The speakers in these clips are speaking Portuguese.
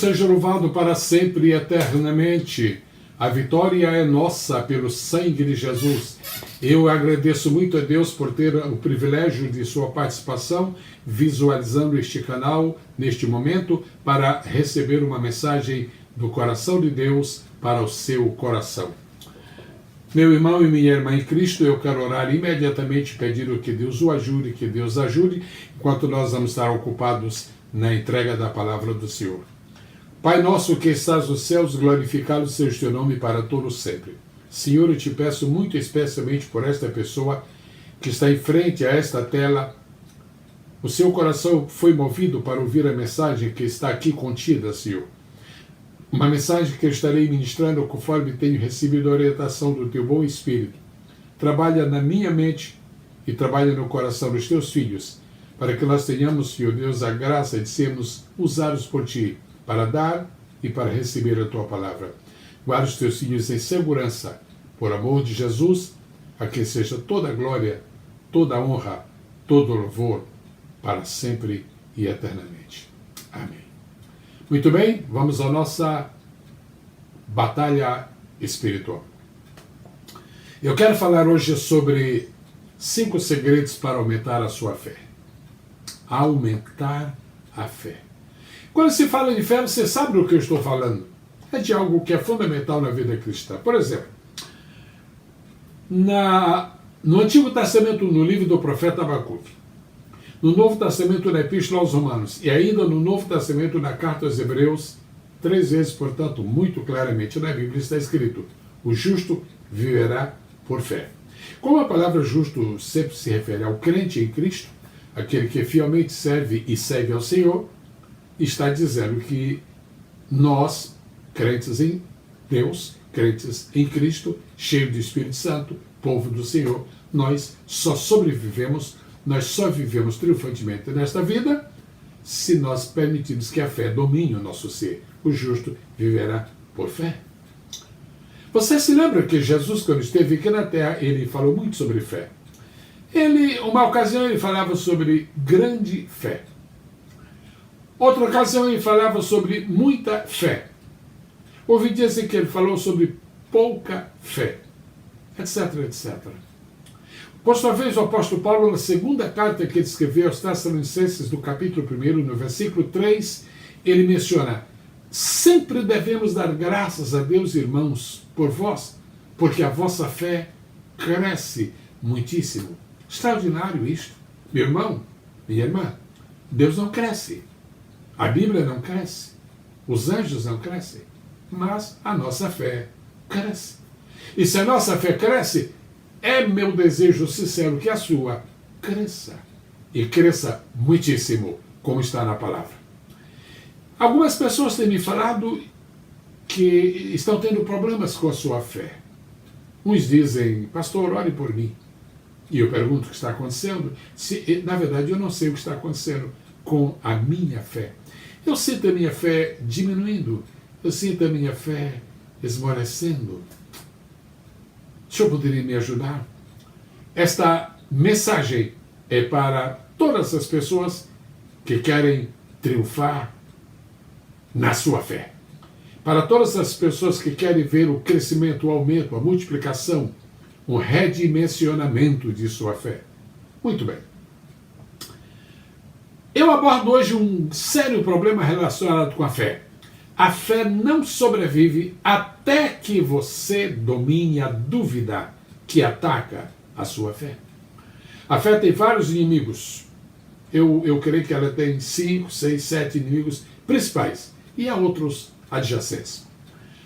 seja louvado para sempre e eternamente. A vitória é nossa pelo sangue de Jesus. Eu agradeço muito a Deus por ter o privilégio de sua participação, visualizando este canal neste momento, para receber uma mensagem do coração de Deus para o seu coração. Meu irmão e minha irmã em Cristo, eu quero orar imediatamente pedindo que Deus o ajude, que Deus ajude, enquanto nós vamos estar ocupados na entrega da palavra do Senhor. Pai nosso que estás nos céus, glorificado seja o teu nome para todos sempre. Senhor, eu te peço muito especialmente por esta pessoa que está em frente a esta tela. O seu coração foi movido para ouvir a mensagem que está aqui contida, Senhor. Uma mensagem que eu estarei ministrando conforme tenho recebido a orientação do teu bom Espírito. Trabalha na minha mente e trabalha no coração dos teus filhos, para que nós tenhamos, Senhor Deus, a graça de sermos usados por ti, para dar e para receber a tua palavra. Guarda os teus filhos em segurança, por amor de Jesus, a quem seja toda a glória, toda a honra, todo o louvor, para sempre e eternamente. Amém. Muito bem, vamos à nossa batalha espiritual. Eu quero falar hoje sobre 5 segredos para aumentar a sua fé. Aumentar a fé. Quando se fala de fé, você sabe do que eu estou falando. É de algo que é fundamental na vida cristã. Por exemplo, no Antigo Testamento, no livro do profeta Abacuque, no Novo Testamento, na Epístola aos Romanos, e ainda no Novo Testamento, na Carta aos Hebreus, 3 vezes, portanto, muito claramente na Bíblia está escrito: o justo viverá por fé. Como a palavra justo sempre se refere ao crente em Cristo, aquele que fielmente serve e segue ao Senhor, está dizendo que nós, crentes em Deus, crentes em Cristo, cheios do Espírito Santo, povo do Senhor, nós só sobrevivemos, nós só vivemos triunfantemente nesta vida se nós permitirmos que a fé domine o nosso ser. O justo viverá por fé. Você se lembra que Jesus, quando esteve aqui na terra, ele falou muito sobre fé. Uma ocasião ele falava sobre grande fé. Outra ocasião ele falava sobre muita fé. Ouvi dizer que ele falou sobre pouca fé, etc, etc. Por sua vez, o apóstolo Paulo, na segunda carta que ele escreveu aos Tessalonicenses, do capítulo 1, no versículo 3, ele menciona: sempre devemos dar graças a Deus, irmãos, por vós, porque a vossa fé cresce muitíssimo. Extraordinário isto. Meu irmão, minha irmã, Deus não cresce. A Bíblia não cresce, os anjos não crescem, mas a nossa fé cresce. E se a nossa fé cresce, é meu desejo sincero que a sua cresça. E cresça muitíssimo, como está na palavra. Algumas pessoas têm me falado que estão tendo problemas com a sua fé. Uns dizem: pastor, ore por mim. E eu pergunto o que está acontecendo. Na verdade, eu não sei o que está acontecendo com a minha fé. Eu sinto a minha fé diminuindo. Eu sinto a minha fé esmorecendo. O senhor poderia me ajudar? Esta mensagem é para todas as pessoas que querem triunfar na sua fé. Para todas as pessoas que querem ver o crescimento, o aumento, a multiplicação, o redimensionamento de sua fé. Muito bem. Eu abordo hoje um sério problema relacionado com a fé. A fé não sobrevive até que você domine a dúvida que ataca a sua fé. A fé tem vários inimigos. Eu creio que ela tem 5, 6, 7 inimigos principais. E há outros adjacentes.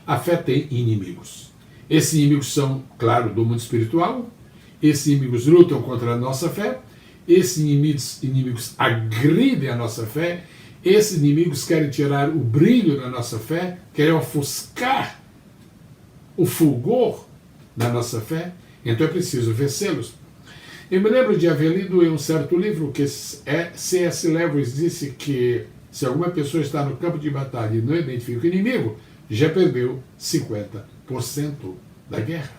A fé tem inimigos. Esses inimigos são, claro, do mundo espiritual. Esses inimigos lutam contra a nossa fé. Esses inimigos agridem a nossa fé. Esses inimigos querem tirar o brilho da nossa fé, querem ofuscar o fulgor da nossa fé. Então é preciso vencê-los. Eu me lembro de haver lido em um certo livro que C.S. Lewis disse que se alguma pessoa está no campo de batalha e não identifica o inimigo, já perdeu 50% da guerra.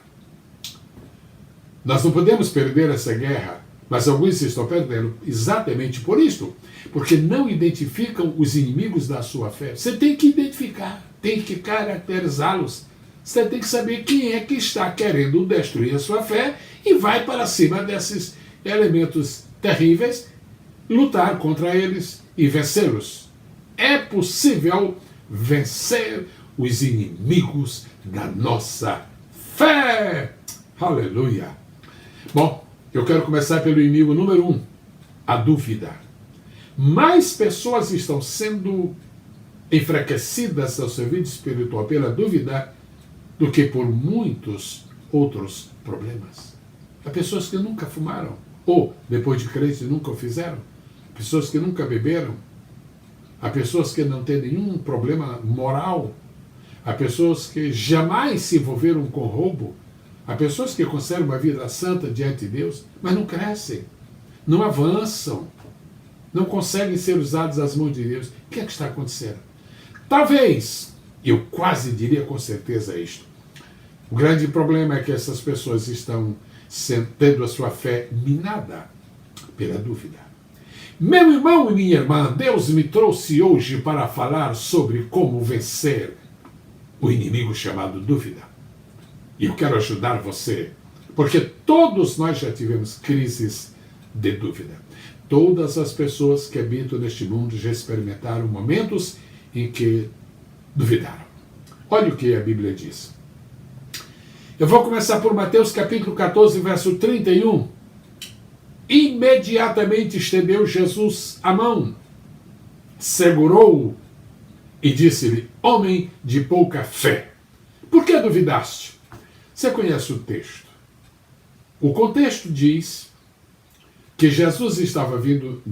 Nós não podemos perder essa guerra, mas alguns estão perdendo exatamente por isto, porque não identificam os inimigos da sua fé. Você tem que identificar. identificar, tem que caracterizá-los. Você tem que saber quem é que está querendo destruir a sua fé e vai para cima desses elementos terríveis, lutar contra eles e vencê-los. É possível vencer os inimigos da nossa fé. Aleluia! Bom, eu quero começar pelo inimigo número 1, a dúvida. Mais pessoas estão sendo enfraquecidas ao seu vida espiritual pela dúvida do que por muitos outros problemas. Há pessoas que nunca fumaram, ou, depois de crentes, nunca o fizeram. Pessoas que nunca beberam. Há pessoas que não têm nenhum problema moral. Há pessoas que jamais se envolveram com roubo. Há pessoas que conservam uma vida santa diante de Deus, mas não crescem, não avançam, não conseguem ser usados às mãos de Deus. O que é que está acontecendo? Talvez, eu quase diria com certeza isto, o grande problema é que essas pessoas estão tendo a sua fé minada pela dúvida. Meu irmão e minha irmã, Deus me trouxe hoje para falar sobre como vencer o inimigo chamado dúvida. E eu quero ajudar você, porque todos nós já tivemos crises de dúvida. Todas as pessoas que habitam neste mundo já experimentaram momentos em que duvidaram. Olha o que a Bíblia diz. Eu vou começar por Mateus capítulo 14, verso 31. Imediatamente estendeu Jesus a mão, segurou-o e disse-lhe: homem de pouca fé, por que duvidaste? Você conhece o texto. O contexto diz que Jesus estava vindo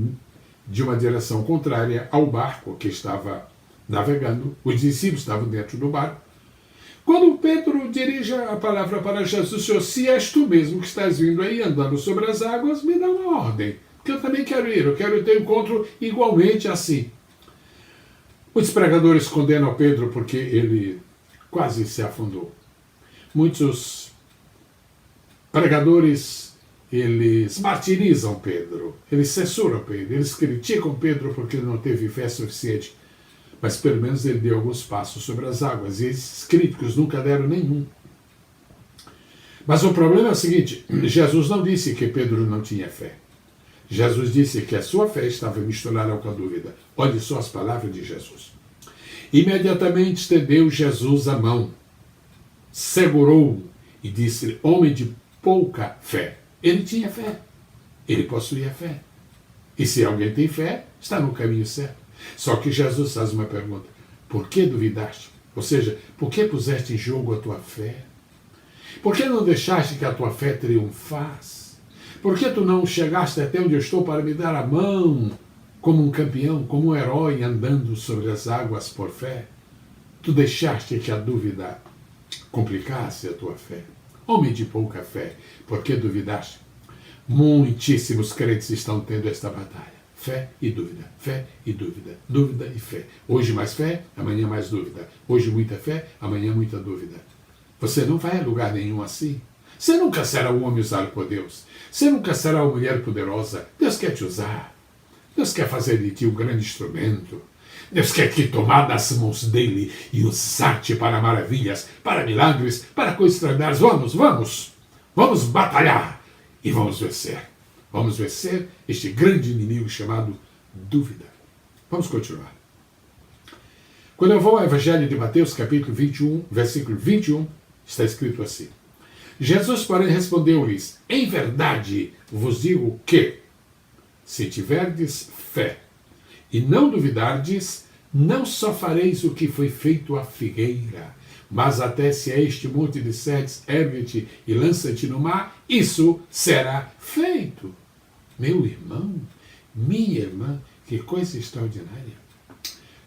de uma direção contrária ao barco que estava navegando. Os discípulos estavam dentro do barco. Quando Pedro dirige a palavra para Jesus: Senhor, se és tu mesmo que estás vindo aí andando sobre as águas, me dá uma ordem, que eu também quero ir, eu quero ter um encontro igualmente assim. Muitos pregadores condenam Pedro porque ele quase se afundou. Muitos pregadores, eles martirizam Pedro, eles censuram Pedro, eles criticam Pedro porque ele não teve fé suficiente. Mas pelo menos ele deu alguns passos sobre as águas, e esses críticos nunca deram nenhum. Mas o problema é o seguinte: Jesus não disse que Pedro não tinha fé. Jesus disse que a sua fé estava misturada com a dúvida. Olhe só as palavras de Jesus. Imediatamente estendeu Jesus a mão, segurou-o e disse: homem de pouca fé. Ele tinha fé, ele possuía fé. E se alguém tem fé, está no caminho certo. Só que Jesus faz uma pergunta: por que duvidaste? Ou seja, por que puseste em jogo a tua fé? Por que não deixaste que a tua fé triunfasse? Por que tu não chegaste até onde eu estou para me dar a mão como um campeão, como um herói andando sobre as águas por fé? Tu deixaste que a dúvida complicasse a tua fé. Homem de pouca fé, por que duvidaste? Muitíssimos crentes estão tendo esta batalha. Fé e dúvida, fé e dúvida, dúvida e fé. Hoje mais fé, amanhã mais dúvida. Hoje muita fé, amanhã muita dúvida. Você não vai a lugar nenhum assim. Você nunca será um homem usado por Deus. Você nunca será uma mulher poderosa. Deus quer te usar. Deus quer fazer de ti um grande instrumento. Deus quer te tomar das mãos dele e usar-te para maravilhas, para milagres, para coisas extraordinárias. Vamos batalhar e vamos vencer. Vamos vencer este grande inimigo chamado dúvida. Vamos continuar. Quando eu vou ao Evangelho de Mateus, capítulo 21, versículo 21, está escrito assim: Jesus, porém, respondeu-lhes: em verdade vos digo que, se tiverdes fé e não duvidardes, não só fareis o que foi feito à figueira, mas até se a este monte disserdes: ergue-te e lança-te no mar, isso será feito. Meu irmão, minha irmã, que coisa extraordinária.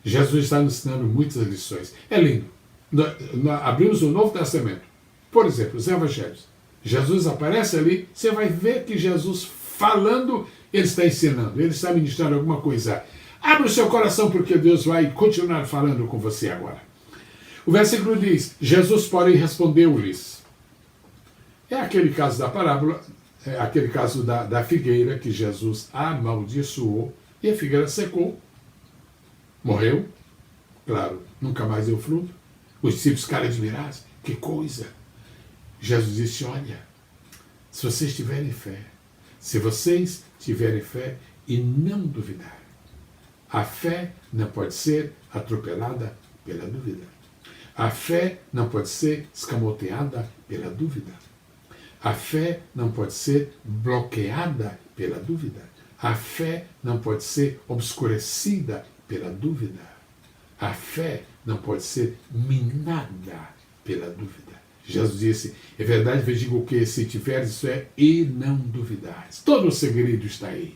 Jesus está nos ensinando muitas lições. É lindo. Nós abrimos o Novo Testamento. Por exemplo, os Evangelhos. Jesus aparece ali, você vai ver que Jesus falando, ele está ensinando, ele está ministrando alguma coisa. Abre o seu coração, porque Deus vai continuar falando com você agora. O versículo diz: Jesus, porém, respondeu-lhes. É aquele caso da parábola, é aquele caso da figueira que Jesus amaldiçoou e a figueira secou, morreu. Claro, nunca mais deu fruto. Os discípulos ficaram admirados. Que coisa! Jesus disse, olha, se vocês tiverem fé, e não duvidarem, a fé não pode ser atropelada pela dúvida. A fé não pode ser escamoteada pela dúvida. A fé não pode ser bloqueada pela dúvida. A fé não pode ser obscurecida pela dúvida. A fé não pode ser minada pela dúvida. Jesus disse, é verdade, vos digo que se tiveres fé e não duvidares. Todo o segredo está aí.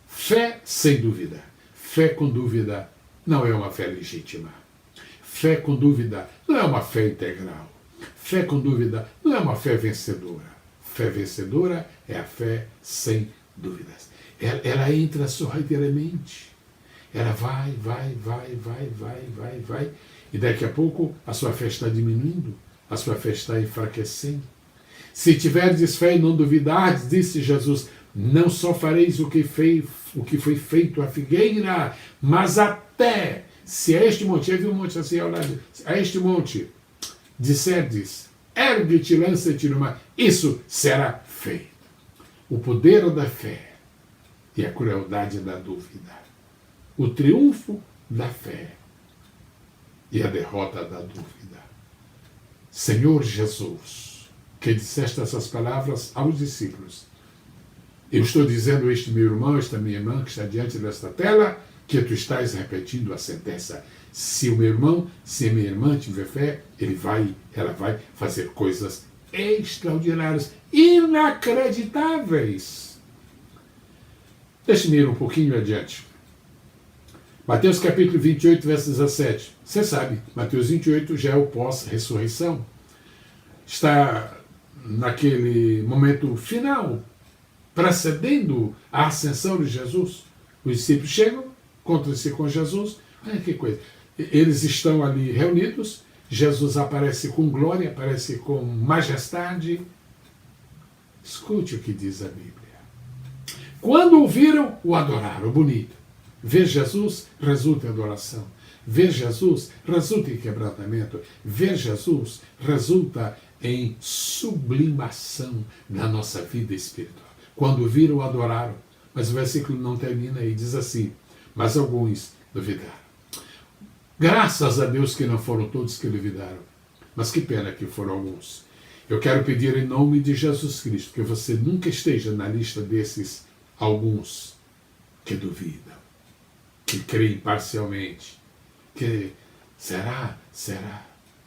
Fé sem dúvida. Fé com dúvida não é uma fé legítima. Fé com dúvida não é uma fé integral. Fé com dúvida não é uma fé vencedora. Fé vencedora é a fé sem dúvidas. Ela entra sorrateiramente. Ela vai. E daqui a pouco a sua fé está diminuindo. A sua fé está enfraquecendo. Se tiverdes fé e não duvidardes, disse Jesus, não só fareis o que foi feito à figueira, mas até, se a este monte, havia um monte assim ao lado, a este monte, disserdes, ergue-te, lança-te no mar, isso será feito. O poder da fé e a crueldade da dúvida. O triunfo da fé e a derrota da dúvida. Senhor Jesus, que disseste essas palavras aos discípulos, eu estou dizendo a este meu irmão, esta minha irmã que está diante desta tela, que tu estás repetindo a sentença. Se o meu irmão, se a minha irmã tiver fé, ela vai fazer coisas extraordinárias, inacreditáveis. Deixe-me ir um pouquinho adiante. Mateus capítulo 28, verso 17. Você sabe, Mateus 28 já é o pós-ressurreição. Está naquele momento final, precedendo a ascensão de Jesus. Os discípulos chegam, encontram-se com Jesus. Olha que coisa. Eles estão ali reunidos. Jesus aparece com glória, aparece com majestade. Escute o que diz a Bíblia. Quando o viram, o adoraram. Bonito. Ver Jesus resulta em adoração. Ver Jesus resulta em quebrantamento. Ver Jesus resulta em sublimação da nossa vida espiritual. Quando viram, o adoraram. Mas o versículo não termina aí. Diz assim, mas alguns duvidaram. Graças a Deus que não foram todos que duvidaram. Mas que pena que foram alguns. Eu quero pedir em nome de Jesus Cristo que você nunca esteja na lista desses alguns que duvidam, que creem parcialmente, que será?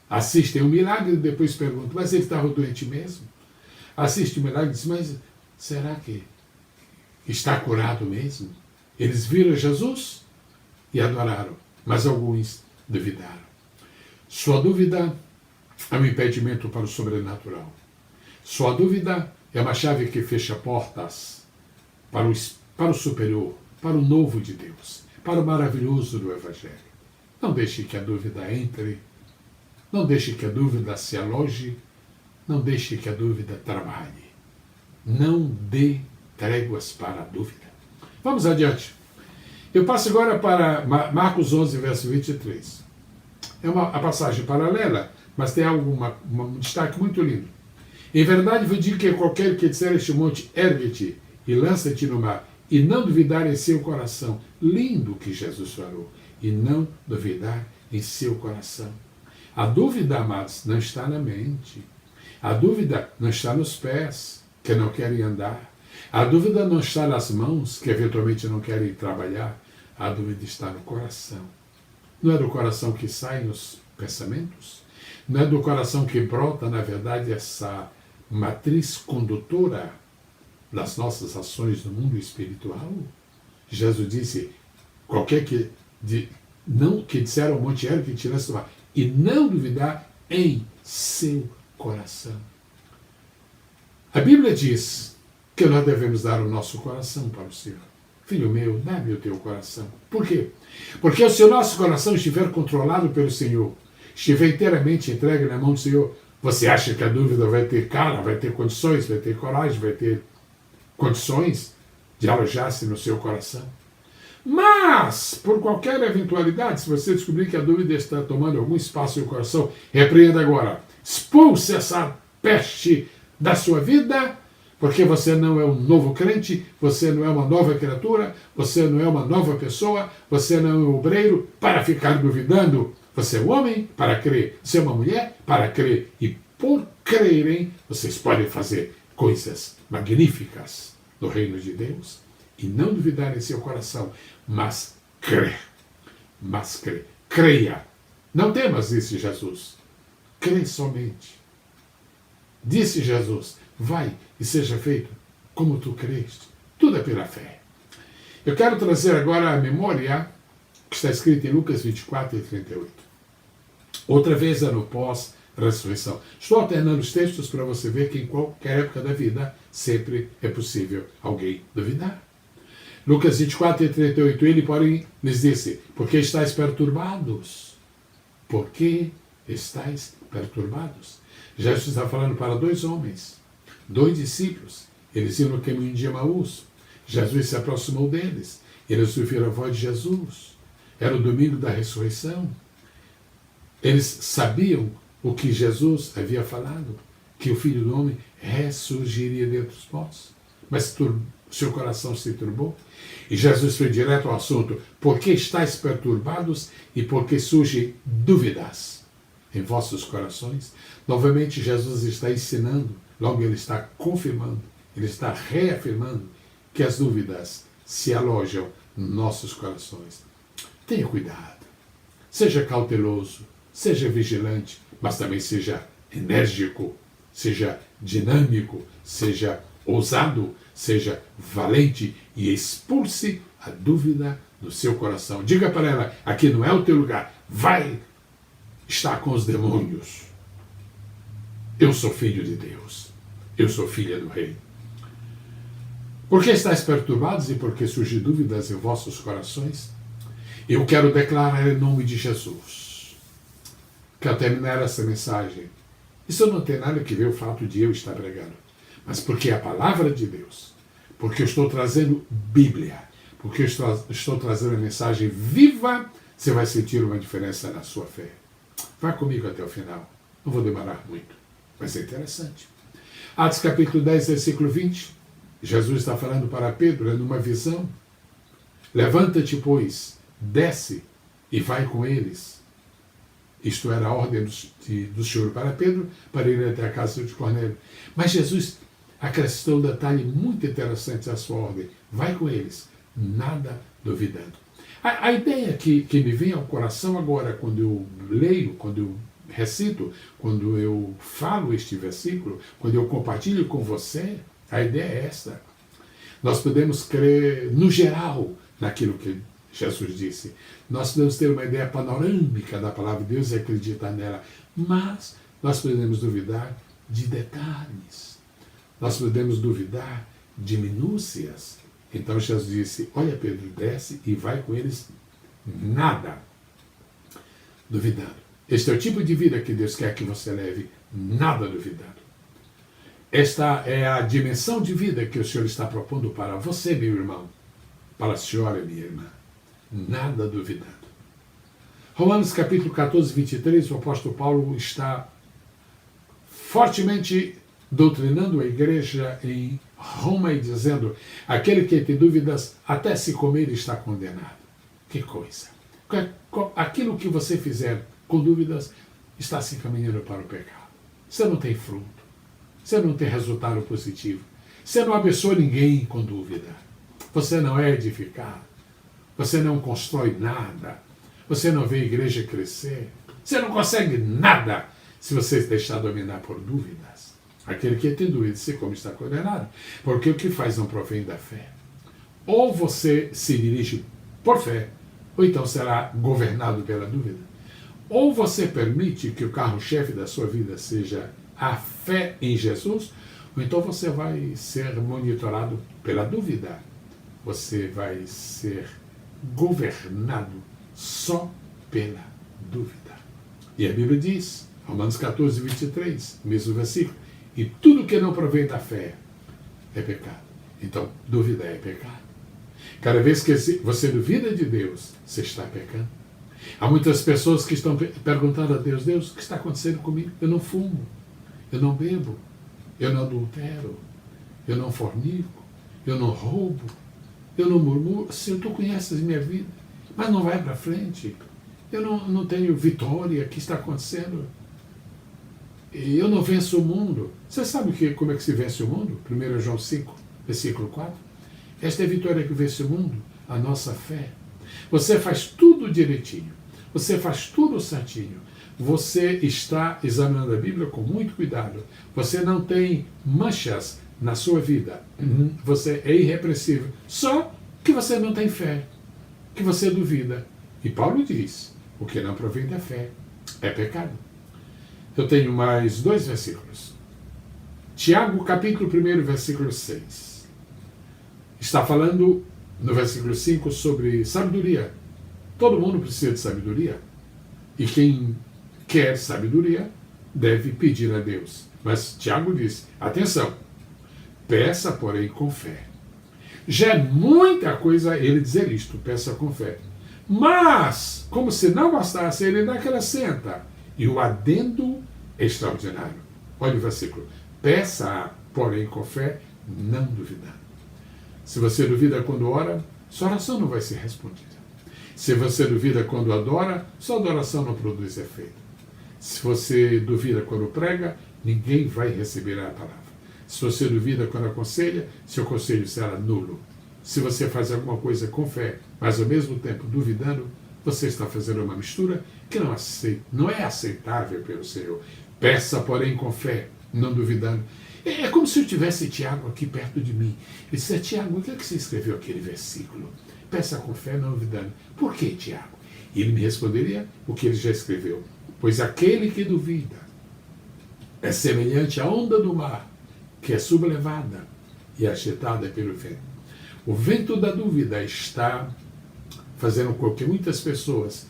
Assistem um milagre e depois perguntam, mas ele estava doente mesmo? Assiste o milagre e diz, mas será que está curado mesmo? Eles viram Jesus e adoraram, mas alguns duvidaram. Sua dúvida é um impedimento para o sobrenatural. Sua dúvida é uma chave que fecha portas para o superior, para o novo de Deus, para o maravilhoso do Evangelho. Não deixe que a dúvida entre, não deixe que a dúvida se aloje, não deixe que a dúvida trabalhe. Não dê tréguas para a dúvida. Vamos adiante. Eu passo agora para Marcos 11, verso 23. É a passagem paralela, mas tem um destaque muito lindo. Em verdade vos digo que qualquer que disser este monte, ergue-te e lança-te no mar, e não duvidar em seu coração. Lindo que Jesus falou. E não duvidar em seu coração. A dúvida, amados, não está na mente. A dúvida não está nos pés, que não querem andar. A dúvida não está nas mãos, que eventualmente não querem trabalhar. A dúvida está no coração. Não é do coração que saem os pensamentos? Não é do coração que brota, na verdade, essa matriz condutora das nossas ações no mundo espiritual? Jesus disse, qualquer que disser ao monte ergue, que tirasse do mar, e não duvidar em seu coração. A Bíblia diz que nós devemos dar o nosso coração para o Senhor. Filho meu, dá-me o teu coração. Por quê? Porque se o nosso coração estiver controlado pelo Senhor, estiver inteiramente entregue na mão do Senhor, você acha que a dúvida vai ter cara, vai ter condições, vai ter coragem, vai ter condições de alojar-se no seu coração? Mas, por qualquer eventualidade, se você descobrir que a dúvida está tomando algum espaço no coração, repreenda agora. Expulse essa peste da sua vida, porque você não é um novo crente, você não é uma nova criatura, você não é uma nova pessoa, você não é um obreiro para ficar duvidando. Você é um homem para crer, você é uma mulher para crer. E por crerem, vocês podem fazer coisas magníficas no reino de Deus e não duvidar em seu coração, mas crer. Mas crer. Creia. Não temas, disse Jesus. Crê somente. Disse Jesus, vai e seja feito como tu creste. Tudo é pela fé. Eu quero trazer agora a memória que está escrita em Lucas 24 e 38. Outra vez é no pós-ressurreição. Estou alternando os textos para você ver que em qualquer época da vida sempre é possível alguém duvidar. Lucas 24 e 38, ele, porém, lhes disse, por que estáis perturbados? Por que estáis perturbados? Jesus está falando para dois homens, dois discípulos. Eles iam no caminho de Emaús. Jesus se aproximou deles. Eles ouviram a voz de Jesus. Era o domingo da ressurreição. Eles sabiam o que Jesus havia falado, que o Filho do Homem ressurgiria dentre os mortos. Mas seu coração se turbou. E Jesus foi direto ao assunto. Por que estáis perturbados e por que surgem dúvidas em vossos corações? Novamente, Jesus está ensinando, logo ele está confirmando, ele está reafirmando que as dúvidas se alojam nos nossos corações. Tenha cuidado, seja cauteloso, seja vigilante, mas também seja enérgico, seja dinâmico, seja ousado, seja valente e expulse a dúvida do seu coração. Diga para ela, aqui não é o teu lugar, vai estar com os demônios. Eu sou filho de Deus, eu sou filha do rei. Por que estáis perturbados e por que surgem dúvidas em vossos corações? Eu quero declarar em nome de Jesus, que ao terminar essa mensagem, isso não tem nada a ver o fato de eu estar pregando, mas porque é a palavra de Deus, porque eu estou trazendo Bíblia, porque eu estou trazendo a mensagem viva, você vai sentir uma diferença na sua fé. Vá comigo até o final, não vou demorar muito, vai ser interessante. Atos capítulo 10, versículo 20, Jesus está falando para Pedro, é numa visão. Levanta-te, pois, desce e vai com eles. Isto era a ordem do Senhor para Pedro, para ir até a casa de Cornélio. Mas Jesus acrescentou um detalhe muito interessante à sua ordem. Vai com eles, nada duvidando. A ideia que me vem ao coração agora, quando eu leio, quando eu recito, quando eu falo este versículo, quando eu compartilho com você, a ideia é esta. Nós podemos crer, no geral, naquilo que Jesus disse. Nós podemos ter uma ideia panorâmica da palavra de Deus e acreditar nela, mas nós podemos duvidar de detalhes. Nós podemos duvidar de minúcias. Então Jesus disse, olha Pedro, desce e vai com eles, nada duvidando. Este é o tipo de vida que Deus quer que você leve, nada duvidando. Esta é a dimensão de vida que o Senhor está propondo para você, meu irmão, para a senhora, minha irmã. Nada duvidando. Romanos capítulo 14, 23, o apóstolo Paulo está fortemente doutrinando a igreja em Roma e dizendo, aquele que tem dúvidas, até se comer está condenado. Que coisa! Aquilo que você fizer com dúvidas está se encaminhando para o pecado. Você não tem fruto. Você não tem resultado positivo. Você não abençoa ninguém com dúvida. Você não é edificado. Você não constrói nada. Você não vê a igreja crescer. Você não consegue nada se você deixar dominar por dúvidas. Aquele que tem dúvida, se como está condenado. Porque o que faz não provém da fé. Ou você se dirige por fé, ou então será governado pela dúvida. Ou você permite que o carro-chefe da sua vida seja a fé em Jesus, ou então você vai ser monitorado pela dúvida. Você vai ser governado só pela dúvida. E a Bíblia diz, Romanos 14, 23, mesmo versículo, e tudo que não provém da fé é pecado. Então, dúvida é pecado. Cada vez que você duvida de Deus, você está pecando. Há muitas pessoas que estão perguntando a Deus: Deus, o que está acontecendo comigo? Eu não fumo, eu não bebo, eu não adultero, eu não fornico, eu não roubo, eu não murmuro. Senhor, tu conheces minha vida, mas não vai para frente. Eu não tenho vitória. O que está acontecendo? E eu não venço o mundo. Você sabe como é que se vence o mundo? 1 João 5, versículo 4. Esta é a vitória que vence o mundo, a nossa fé. Você faz tudo direitinho. Você faz tudo certinho. Você está examinando a Bíblia com muito cuidado. Você não tem manchas na sua vida. Você é irrepreensível. Só que você não tem fé. Que você duvida. E Paulo diz: o que não provém da fé é pecado. Eu tenho mais 2 versículos. Tiago, capítulo 1, versículo 6. Está falando no versículo 5 sobre sabedoria. Todo mundo precisa de sabedoria. E quem quer sabedoria deve pedir a Deus. Mas Tiago diz: atenção, peça, porém, com fé. Já é muita coisa ele dizer isto, peça com fé. Mas, como se não bastasse, ele dá aquela senta. E o adendo extraordinário. Olha o versículo. Peça, porém, com fé, não duvidando. Se você duvida quando ora, sua oração não vai ser respondida. Se você duvida quando adora, sua adoração não produz efeito. Se você duvida quando prega, ninguém vai receber a palavra. Se você duvida quando aconselha, seu conselho será nulo. Se você faz alguma coisa com fé, mas ao mesmo tempo duvidando, você está fazendo uma mistura que não é aceitável pelo Senhor. Peça, porém, com fé, não duvidando. É como se eu tivesse Tiago aqui perto de mim. Ele disse: Tiago, o que é que você escreveu aquele versículo? Peça com fé, não duvidando. Por que, Tiago? E ele me responderia o que ele já escreveu. Pois aquele que duvida é semelhante à onda do mar, que é sublevada e agitada pelo vento. O vento da dúvida está fazendo com que muitas pessoas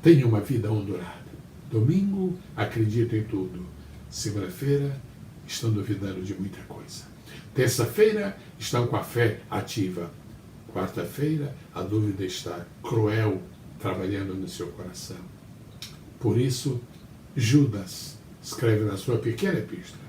tenham uma vida ondulada. Domingo, acreditam em tudo. Segunda-feira, estão duvidando de muita coisa. Terça-feira, estão com a fé ativa. Quarta-feira, a dúvida está cruel, trabalhando no seu coração. Por isso, Judas escreve na sua pequena epístola.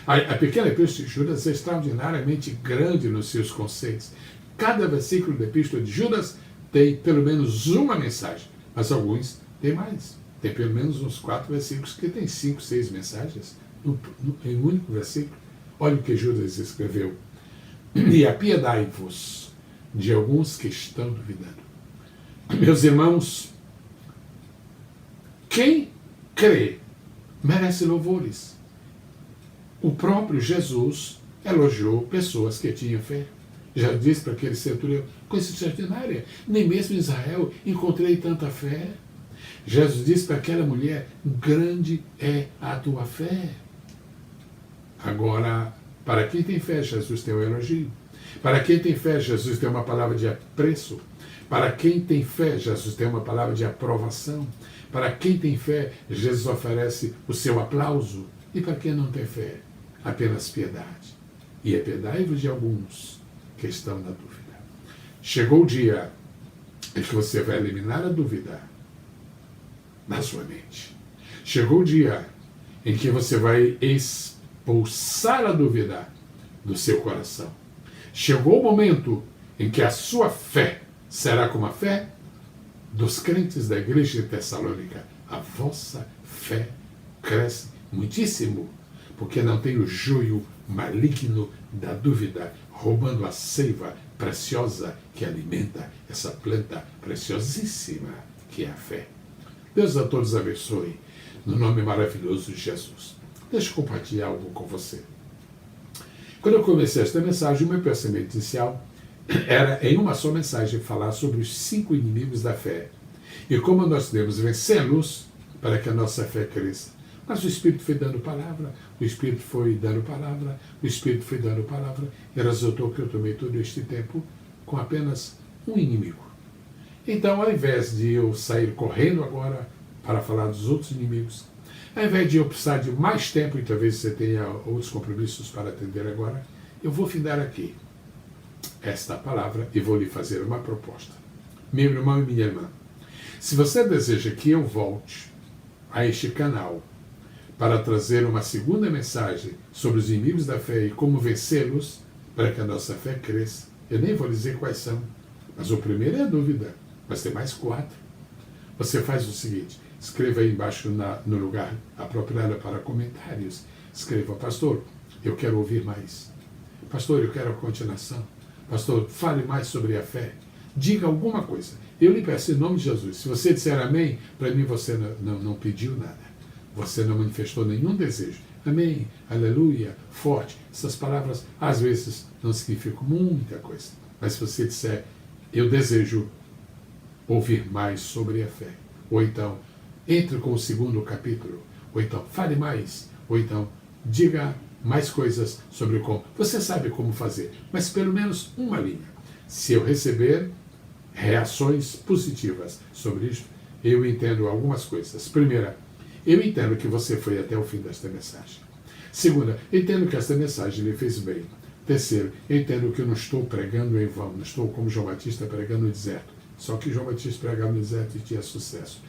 A pequena epístola de Judas é extraordinariamente grande nos seus conceitos. Cada versículo da epístola de Judas tem pelo menos uma mensagem, mas alguns têm mais. Tem pelo menos uns 4 versículos que tem 5, 6 mensagens em um único versículo. Olha o que Judas escreveu. E apiedai-vos de alguns que estão duvidando. Meus irmãos, quem crê merece louvores. O próprio Jesus elogiou pessoas que tinham fé. Já disse para aquele centurião: coisa extraordinária, nem mesmo em Israel encontrei tanta fé. Jesus disse para aquela mulher: grande é a tua fé. Agora, para quem tem fé, Jesus tem um elogio. Para quem tem fé, Jesus tem uma palavra de apreço. Para quem tem fé, Jesus tem uma palavra de aprovação. Para quem tem fé, Jesus oferece o seu aplauso. E para quem não tem fé, apenas piedade. E apiedai-vos de alguns que estão na dúvida. Chegou o dia em que você vai eliminar a dúvida na sua mente. Chegou o dia em que você vai expulsar a dúvida do seu coração. Chegou o momento em que a sua fé será como a fé dos crentes da igreja de Tessalônica. A vossa fé cresce muitíssimo, porque não tem o joio maligno da dúvida roubando a seiva preciosa que alimenta essa planta preciosíssima que é a fé. Deus a todos abençoe, no nome maravilhoso de Jesus. Deixa eu compartilhar algo com você. Quando eu comecei esta mensagem, o meu pensamento inicial era, em uma só mensagem, falar sobre os 5 inimigos da fé e como nós devemos vencê-los para que a nossa fé cresça. Mas o Espírito foi dando palavra, o Espírito foi dando palavra, o Espírito foi dando palavra, e resultou que eu tomei todo este tempo com apenas um inimigo. Então, ao invés de eu sair correndo agora para falar dos outros inimigos, ao invés de eu precisar de mais tempo, e talvez você tenha outros compromissos para atender agora, eu vou findar aqui. esta palavra e vou lhe fazer uma proposta. Meu irmão e minha irmã, se você deseja que eu volte a este canal para trazer uma segunda mensagem sobre os inimigos da fé e como vencê-los, para que a nossa fé cresça, eu nem vou dizer quais são, mas o primeiro é a dúvida, mas tem mais 4. Você faz o seguinte, escreva aí embaixo no lugar apropriado para comentários, escreva: pastor, eu quero ouvir mais. Pastor, eu quero a continuação. Pastor, fale mais sobre a fé. Diga alguma coisa. Eu lhe peço em nome de Jesus. Se você disser amém, para mim você não pediu nada. Você não manifestou nenhum desejo. Amém, aleluia, forte. Essas palavras às vezes não significam muita coisa. Mas se você disser, eu desejo ouvir mais sobre a fé. Ou então, entre com o segundo capítulo. Ou então, fale mais. Ou então, diga mais coisas sobre como. Você sabe como fazer, mas pelo menos uma linha. Se eu receber reações positivas sobre isto, eu entendo algumas coisas. Primeira, eu entendo que você foi até o fim desta mensagem. Segunda, entendo que esta mensagem lhe fez bem. Terceiro, entendo que eu não estou pregando em vão, não estou como João Batista pregando no deserto. Só que João Batista pregava no deserto e tinha sucesso.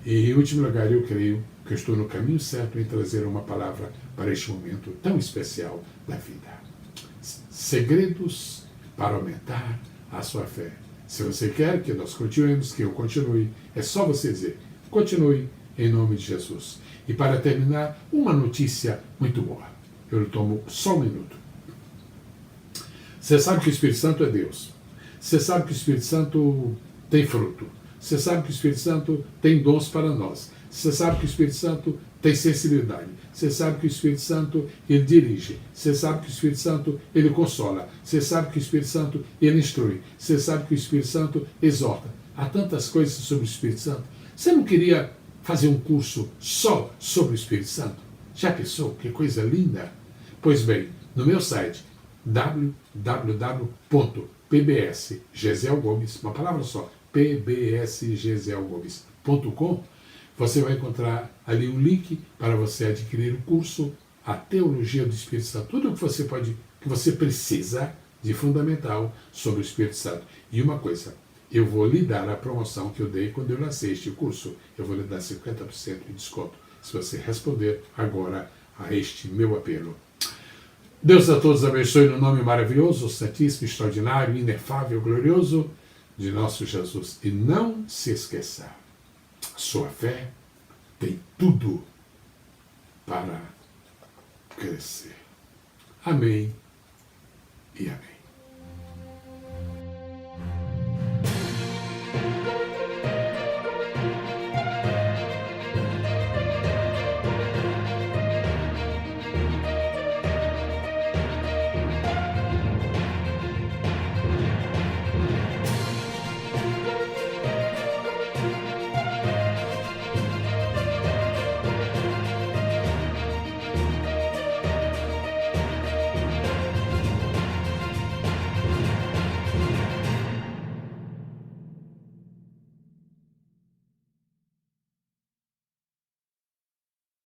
E, em último lugar, eu creio que eu estou no caminho certo em trazer uma palavra para este momento tão especial da vida. Segredos para aumentar a sua fé. Se você quer que nós continuemos, que eu continue, é só você dizer, continue em nome de Jesus. E para terminar, uma notícia muito boa. Eu tomo só um minuto. Você sabe que o Espírito Santo é Deus. Você sabe que o Espírito Santo tem fruto. Você sabe que o Espírito Santo tem dons para nós. Você sabe que o Espírito Santo tem sensibilidade. Você sabe que o Espírito Santo, ele dirige. Você sabe que o Espírito Santo, ele consola. Você sabe que o Espírito Santo, ele instrui. Você sabe que o Espírito Santo exorta. Há tantas coisas sobre o Espírito Santo. Você não queria fazer um curso só sobre o Espírito Santo? Já pensou? Que coisa linda! Pois bem, no meu site, www.pbsgeselgomes, uma palavra só, pbsgeselgomes.com, você vai encontrar ali um link para você adquirir o curso A Teologia do Espírito Santo. Tudo que você precisa de fundamental sobre o Espírito Santo. E uma coisa, eu vou lhe dar a promoção que eu dei quando eu lancei este curso. Eu vou lhe dar 50% de desconto se você responder agora a este meu apelo. Deus a todos abençoe no nome maravilhoso, santíssimo, extraordinário, inefável, glorioso de nosso Jesus. E não se esqueça, sua fé tem tudo para crescer. Amém e amém.